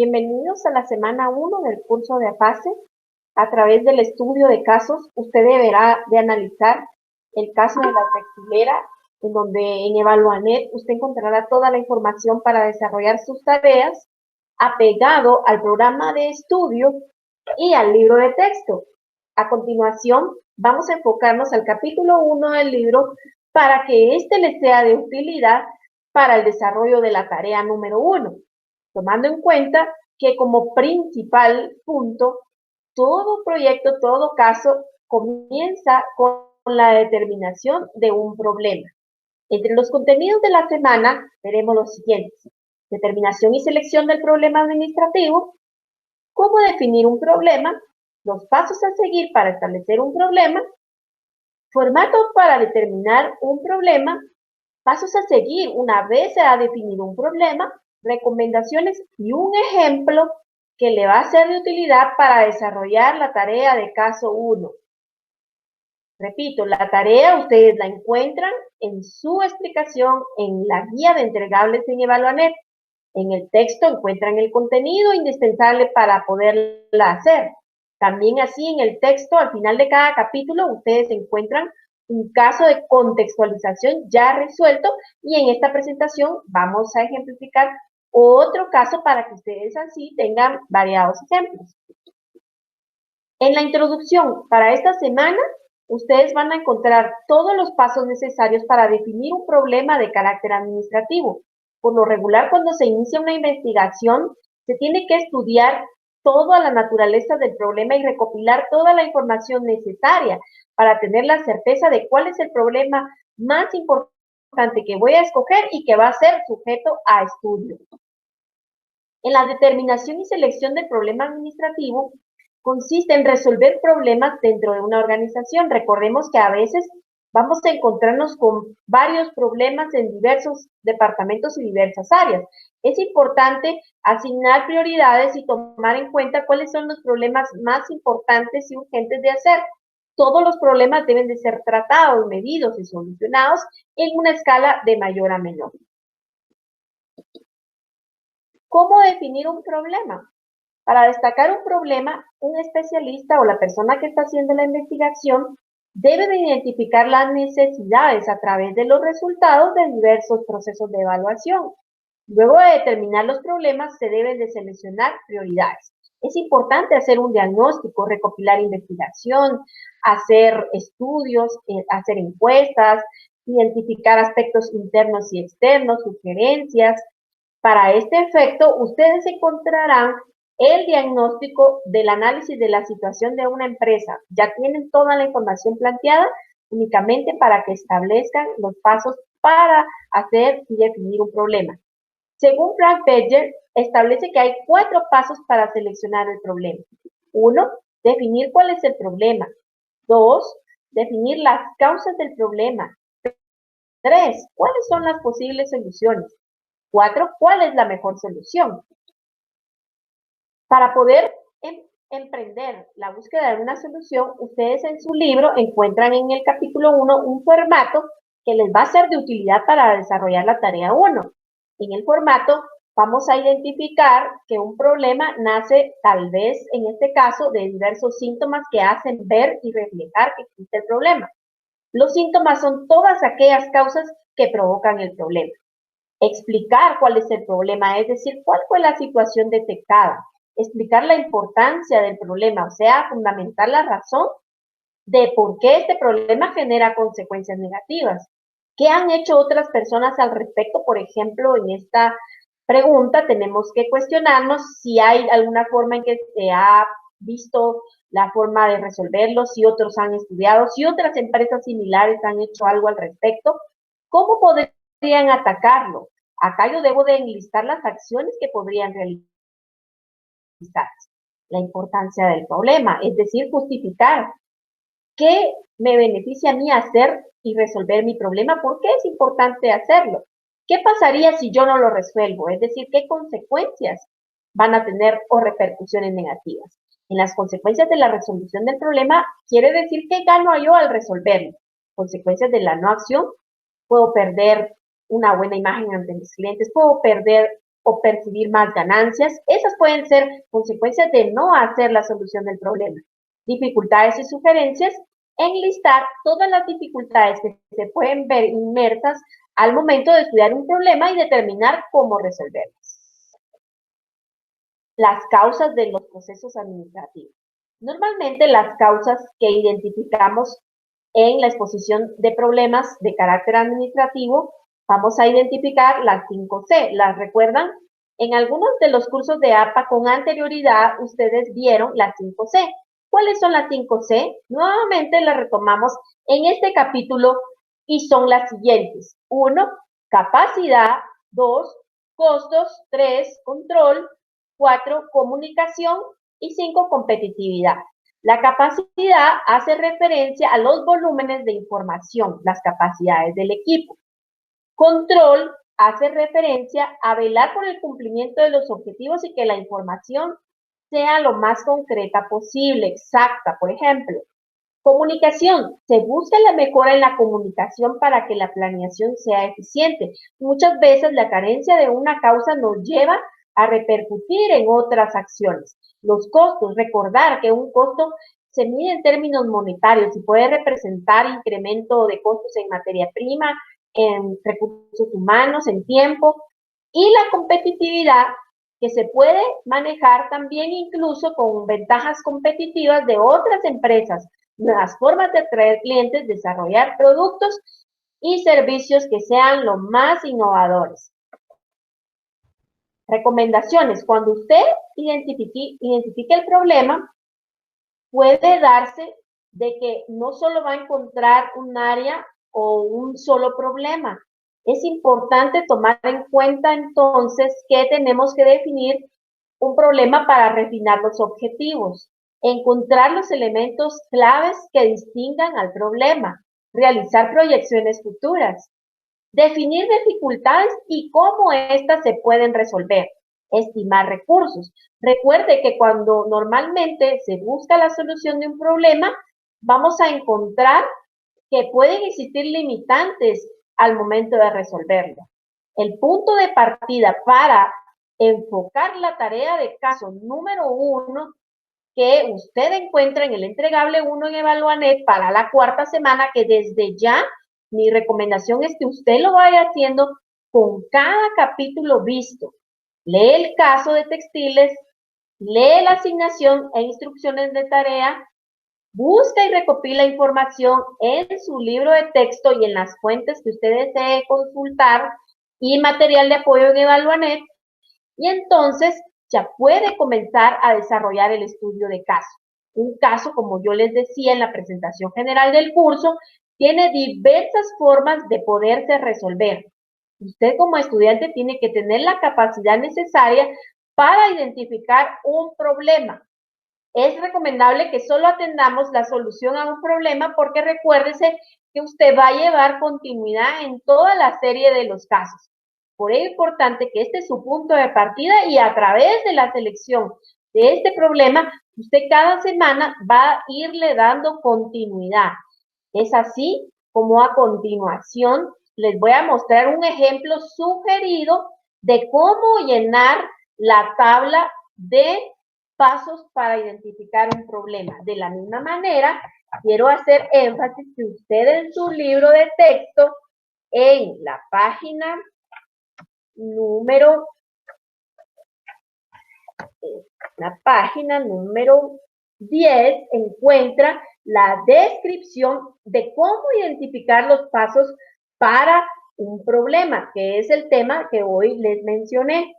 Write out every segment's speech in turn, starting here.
Bienvenidos a la semana 1 del curso de APACE. A través del estudio de casos, usted deberá de analizar el caso de la textilera, en donde en Evaluanet usted encontrará toda la información para desarrollar sus tareas, apegado al programa de estudio y al libro de texto. A continuación, vamos a enfocarnos al capítulo 1 del libro para que éste les sea de utilidad para el desarrollo de la tarea número 1. Tomando en cuenta que como principal punto, todo proyecto, todo caso, comienza con la determinación de un problema. Entre los contenidos de la semana, veremos los siguientes: determinación y selección del problema administrativo, cómo definir un problema, los pasos a seguir para establecer un problema, formato para determinar un problema, pasos a seguir una vez se ha definido un problema, recomendaciones y un ejemplo que le va a ser de utilidad para desarrollar la tarea de caso 1. Repito, la tarea ustedes la encuentran en su explicación en la guía de entregables en Evaluanet. En el texto encuentran el contenido indispensable para poderla hacer. También así en el texto, al final de cada capítulo, ustedes encuentran un caso de contextualización ya resuelto, y en esta presentación vamos a ejemplificar otro caso para que ustedes así tengan variados ejemplos. En la introducción para esta semana, ustedes van a encontrar todos los pasos necesarios para definir un problema de carácter administrativo. Por lo regular, cuando se inicia una investigación, se tiene que estudiar toda la naturaleza del problema y recopilar toda la información necesaria para tener la certeza de cuál es el problema más importante que voy a escoger y que va a ser sujeto a estudio. En la determinación y selección del problema administrativo, consiste en resolver problemas dentro de una organización. Recordemos que a veces vamos a encontrarnos con varios problemas en diversos departamentos y diversas áreas. Es importante asignar prioridades y tomar en cuenta cuáles son los problemas más importantes y urgentes de hacer. Todos los problemas deben de ser tratados, medidos y solucionados en una escala de mayor a menor. ¿Cómo definir un problema? Para destacar un problema, un especialista o la persona que está haciendo la investigación debe de identificar las necesidades a través de los resultados de diversos procesos de evaluación. Luego de determinar los problemas, se deben de seleccionar prioridades. Es importante hacer un diagnóstico, recopilar investigación, hacer estudios, hacer encuestas, identificar aspectos internos y externos, sugerencias. Para este efecto, ustedes encontrarán el diagnóstico del análisis de la situación de una empresa. Ya tienen toda la información planteada únicamente para que establezcan los pasos para hacer y definir un problema. Según Frank Bettger, establece que hay 4 pasos para seleccionar el problema. 1. Definir cuál es el problema. 2. Definir las causas del problema. 3. ¿Cuáles son las posibles soluciones? 4. ¿Cuál es la mejor solución? Para poder emprender la búsqueda de una solución, ustedes en su libro encuentran en el capítulo 1 un formato que les va a ser de utilidad para desarrollar la tarea 1. En el formato vamos a identificar que un problema nace, tal vez en este caso, de diversos síntomas que hacen ver y reflejar que existe el problema. Los síntomas son todas aquellas causas que provocan el problema. Explicar cuál es el problema, es decir, cuál fue la situación detectada. Explicar la importancia del problema, o sea, fundamentar la razón de por qué este problema genera consecuencias negativas. ¿Qué han hecho otras personas al respecto? Por ejemplo, en esta pregunta tenemos que cuestionarnos si hay alguna forma en que se ha visto la forma de resolverlo, si otros han estudiado, si otras empresas similares han hecho algo al respecto. ¿Cómo podrían atacarlo? Acá yo debo de enlistar las acciones que podrían realizar. La importancia del problema, es decir, justificar qué me beneficia a mí hacer y resolver mi problema, por qué es importante hacerlo, qué pasaría si yo no lo resuelvo, es decir, qué consecuencias van a tener o repercusiones negativas. En las consecuencias de la resolución del problema, quiere decir que gano yo al resolverlo. Consecuencias de la no acción, puedo perder una buena imagen ante mis clientes, puedo perder o percibir más ganancias. Esas pueden ser consecuencias de no hacer la solución del problema. Dificultades y sugerencias: enlistar todas las dificultades que se pueden ver inmersas al momento de estudiar un problema y determinar cómo resolverlas. Las causas de los procesos administrativos. Normalmente las causas que identificamos en la exposición de problemas de carácter administrativo, vamos a identificar las 5C. ¿Las recuerdan? En algunos de los cursos de APA con anterioridad, ustedes vieron las 5C. ¿Cuáles son las 5C? Nuevamente las retomamos en este capítulo y son las siguientes. 1. Capacidad. 2. Costos. 3. Control. 4. Comunicación. Y 5. Competitividad. La capacidad hace referencia a los volúmenes de información, las capacidades del equipo. Control hace referencia a velar por el cumplimiento de los objetivos y que la información sea lo más concreta posible, exacta, por ejemplo. Comunicación. Se busca la mejora en la comunicación para que la planeación sea eficiente. Muchas veces la carencia de una causa nos lleva a repercutir en otras acciones. Los costos. Recordar que un costo se mide en términos monetarios y puede representar incremento de costos en materia prima, en recursos humanos, en tiempo. Y la competitividad, que se puede manejar también incluso con ventajas competitivas de otras empresas, nuevas formas de atraer clientes, desarrollar productos y servicios que sean lo más innovadores. Recomendaciones. Cuando usted identifique el problema, puede darse de que no solo va a encontrar un área o un solo problema. Es importante tomar en cuenta entonces que tenemos que definir un problema para refinar los objetivos, encontrar los elementos claves que distingan al problema, realizar proyecciones futuras, definir dificultades y cómo éstas se pueden resolver, estimar recursos. Recuerde que cuando normalmente se busca la solución de un problema, vamos a encontrar que pueden existir limitantes al momento de resolverlo. El punto de partida para enfocar la tarea de caso número 1 que usted encuentra en el entregable 1 en Evaluanet para la 4ª semana, que desde ya mi recomendación es que usted lo vaya haciendo con cada capítulo visto. Lee el caso de textiles, lee la asignación e instrucciones de tarea, busca y recopila información en su libro de texto y en las fuentes que usted desee consultar y material de apoyo en Evaluanet, y entonces ya puede comenzar a desarrollar el estudio de caso. Un caso, como yo les decía en la presentación general del curso, tiene diversas formas de poderse resolver. Usted como estudiante tiene que tener la capacidad necesaria para identificar un problema. Es recomendable que solo atendamos la solución a un problema porque recuérdese que usted va a llevar continuidad en toda la serie de los casos. Por ello es importante que este es su punto de partida y a través de la selección de este problema, usted cada semana va a irle dando continuidad. Es así como a continuación les voy a mostrar un ejemplo sugerido de cómo llenar la tabla de pasos para identificar un problema. De la misma manera, quiero hacer énfasis que usted en su libro de texto, en la página número 10, encuentra la descripción de cómo identificar los pasos para un problema, que es el tema que hoy les mencioné.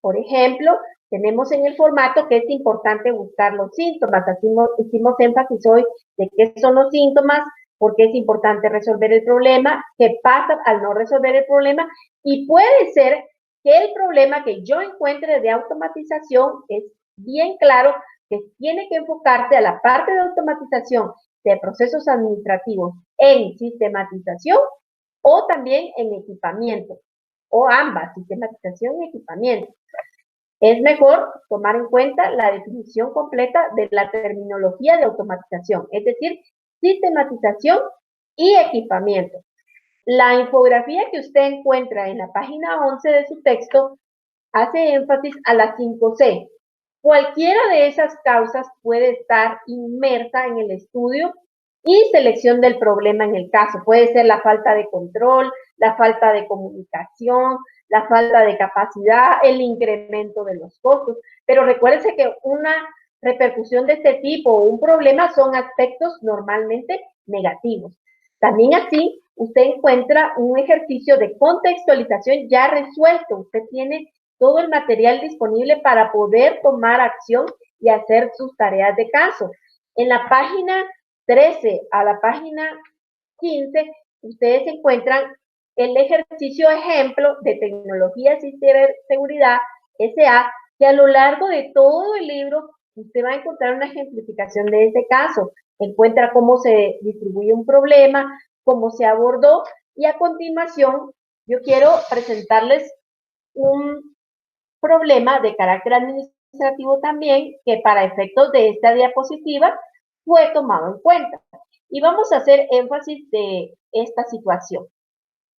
Por ejemplo, tenemos en el formato que es importante buscar los síntomas. Así hicimos énfasis hoy de qué son los síntomas, por qué es importante resolver el problema, qué pasa al no resolver el problema, y puede ser que el problema que yo encuentre de automatización es bien claro que tiene que enfocarse a la parte de automatización de procesos administrativos en sistematización o también en equipamiento, o ambas, sistematización y equipamiento. Es mejor tomar en cuenta la definición completa de la terminología de automatización, es decir, sistematización y equipamiento. La infografía que usted encuentra en la página 11 de su texto hace énfasis a las 5C. Cualquiera de esas causas puede estar inmersa en el estudio y selección del problema en el caso. Puede ser la falta de control, la falta de comunicación, la falta de capacidad, el incremento de los costos. Pero recuérdense que una repercusión de este tipo o un problema son aspectos normalmente negativos. También así, usted encuentra un ejercicio de contextualización ya resuelto. Usted tiene todo el material disponible para poder tomar acción y hacer sus tareas de caso. En la página 13 a la página 15, ustedes encuentran el ejercicio ejemplo de tecnologías y ciberseguridad SA, que a lo largo de todo el libro usted va a encontrar una ejemplificación de ese caso. Encuentra cómo se distribuye un problema, cómo se abordó, y a continuación yo quiero presentarles un problema de carácter administrativo también, que para efectos de esta diapositiva fue tomado en cuenta. Y vamos a hacer énfasis de esta situación.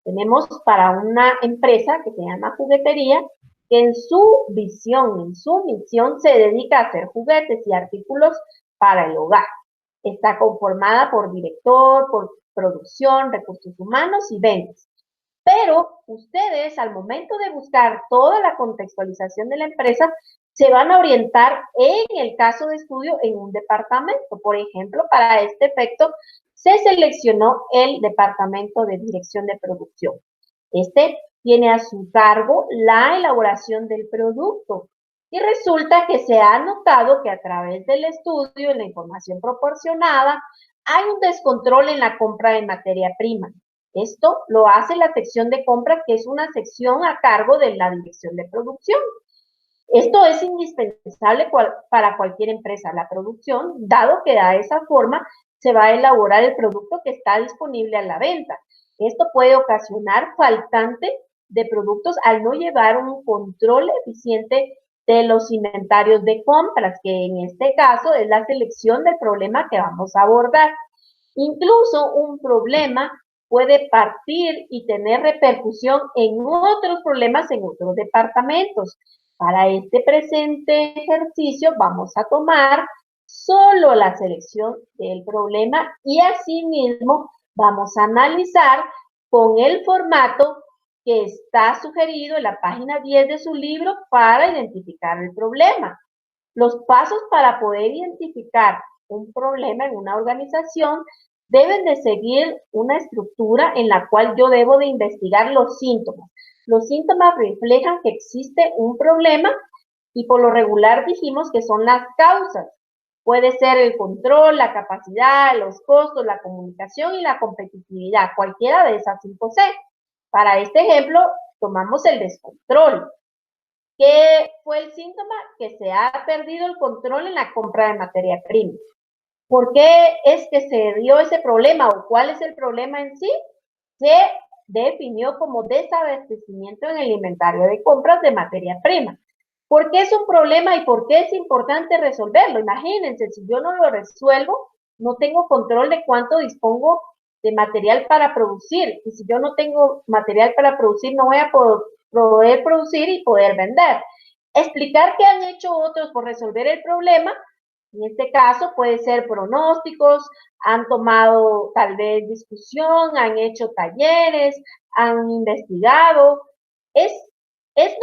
Tenemos para una empresa que se llama Juguetería, que en su visión, en su misión, se dedica a hacer juguetes y artículos para el hogar. Está conformada por director, por producción, recursos humanos y ventas. Pero ustedes, al momento de buscar toda la contextualización de la empresa, se van a orientar en el caso de estudio en un departamento. Por ejemplo, para este efecto, se seleccionó el departamento de dirección de producción. Este tiene a su cargo la elaboración del producto. Y resulta que se ha notado que a través del estudio y la información proporcionada, hay un descontrol en la compra de materia prima. Esto lo hace la sección de compras, que es una sección a cargo de la dirección de producción. Esto es indispensable para cualquier empresa, la producción, dado que de esa forma se va a elaborar el producto que está disponible a la venta. Esto puede ocasionar faltante de productos al no llevar un control eficiente de los inventarios de compras, que en este caso es la selección del problema que vamos a abordar. Incluso un problema puede partir y tener repercusión en otros problemas en otros departamentos. Para este presente ejercicio vamos a tomar solo la selección del problema y asimismo vamos a analizar con el formato que está sugerido en la página 10 de su libro para identificar el problema. Los pasos para poder identificar un problema en una organización deben de seguir una estructura en la cual yo debo de investigar los síntomas. Los síntomas reflejan que existe un problema y por lo regular dijimos que son las causas. Puede ser el control, la capacidad, los costos, la comunicación y la competitividad, cualquiera de esas 5C. Para este ejemplo, tomamos el descontrol. ¿Qué fue el síntoma? Que se ha perdido el control en la compra de materia prima. ¿Por qué es que se dio ese problema o cuál es el problema en sí? Se definió como desabastecimiento en el inventario de compras de materia prima. ¿Por qué es un problema y por qué es importante resolverlo? Imagínense, si yo no lo resuelvo, no tengo control de cuánto dispongo de material para producir. Y si yo no tengo material para producir, no voy a poder producir y poder vender. Explicar qué han hecho otros por resolver el problema. En este caso puede ser pronósticos, han tomado tal vez discusión, han hecho talleres, han investigado. Es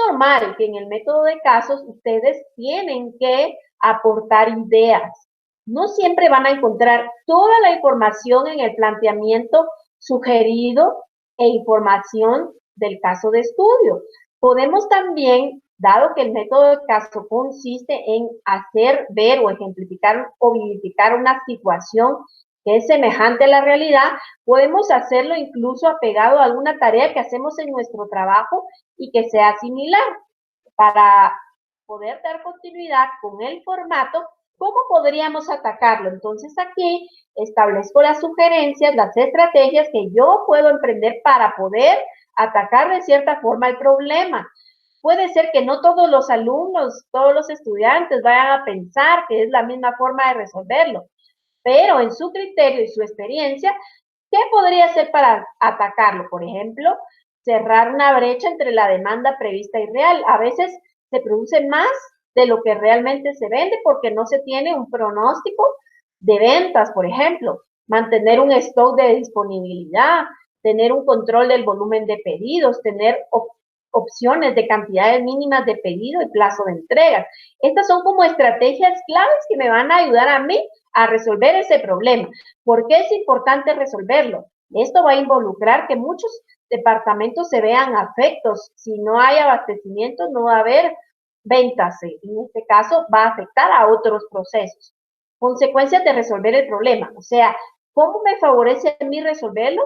normal que en el método de casos ustedes tienen que aportar ideas. No siempre van a encontrar toda la información en el planteamiento sugerido e información del caso de estudio. Podemos también, dado que el método de caso consiste en hacer ver o ejemplificar o vivificar una situación que es semejante a la realidad, podemos hacerlo incluso apegado a alguna tarea que hacemos en nuestro trabajo y que sea similar. Para poder dar continuidad con el formato, ¿cómo podríamos atacarlo? Entonces aquí establezco las sugerencias, las estrategias que yo puedo emprender para poder atacar de cierta forma el problema. Puede ser que no todos los alumnos, todos los estudiantes vayan a pensar que es la misma forma de resolverlo, pero en su criterio y su experiencia, ¿qué podría hacer para atacarlo? Por ejemplo, cerrar una brecha entre la demanda prevista y real. A veces se produce más de lo que realmente se vende porque no se tiene un pronóstico de ventas, por ejemplo, mantener un stock de disponibilidad, tener un control del volumen de pedidos, tener opciones de cantidades mínimas de pedido y plazo de entrega. Estas son como estrategias claves que me van a ayudar a mí a resolver ese problema. ¿Por qué es importante resolverlo? Esto va a involucrar que muchos departamentos se vean afectos. Si no hay abastecimiento, no va a haber ventas. En este caso, va a afectar a otros procesos. Consecuencias de resolver el problema. O sea, ¿cómo me favorece a mí resolverlo?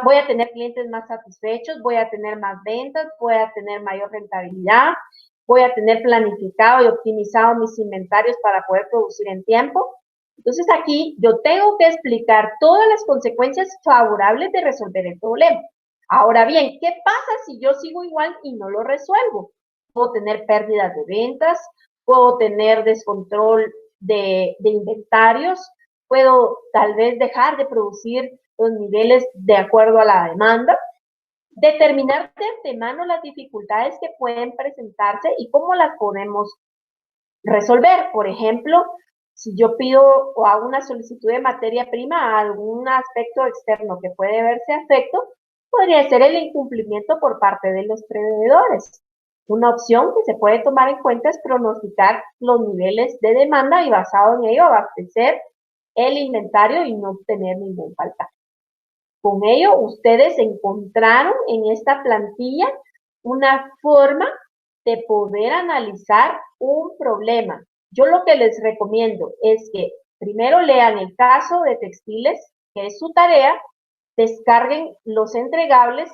Voy a tener clientes más satisfechos, voy a tener más ventas, voy a tener mayor rentabilidad, voy a tener planificado y optimizado mis inventarios para poder producir en tiempo. Entonces aquí yo tengo que explicar todas las consecuencias favorables de resolver el problema. Ahora bien, ¿qué pasa si yo sigo igual y no lo resuelvo? Puedo tener pérdidas de ventas, puedo tener descontrol de inventarios, puedo tal vez dejar de producir los niveles de acuerdo a la demanda, determinar de antemano las dificultades que pueden presentarse y cómo las podemos resolver. Por ejemplo, si yo pido o hago una solicitud de materia prima a algún aspecto externo que puede verse afecto, podría ser el incumplimiento por parte de los proveedores. Una opción que se puede tomar en cuenta es pronosticar los niveles de demanda y basado en ello abastecer el inventario y no tener ningún faltante. Con ello, ustedes encontraron en esta plantilla una forma de poder analizar un problema. Yo lo que les recomiendo es que primero lean el caso de textiles, que es su tarea, descarguen los entregables,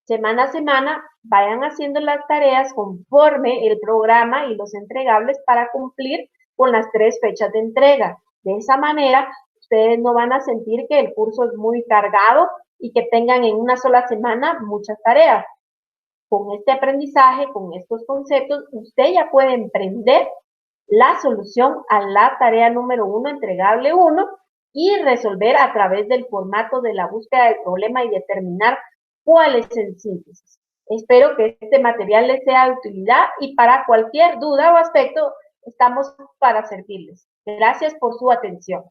semana a semana, vayan haciendo las tareas conforme el programa y los entregables para cumplir con las 3 fechas de entrega. De esa manera, ustedes no van a sentir que el curso es muy cargado y que tengan en una sola semana muchas tareas. Con este aprendizaje, con estos conceptos, usted ya puede emprender la solución a la tarea número 1, entregable 1, y resolver a través del formato de la búsqueda del problema y determinar cuál es el síntesis. Espero que este material les sea de utilidad y para cualquier duda o aspecto estamos para servirles. Gracias por su atención.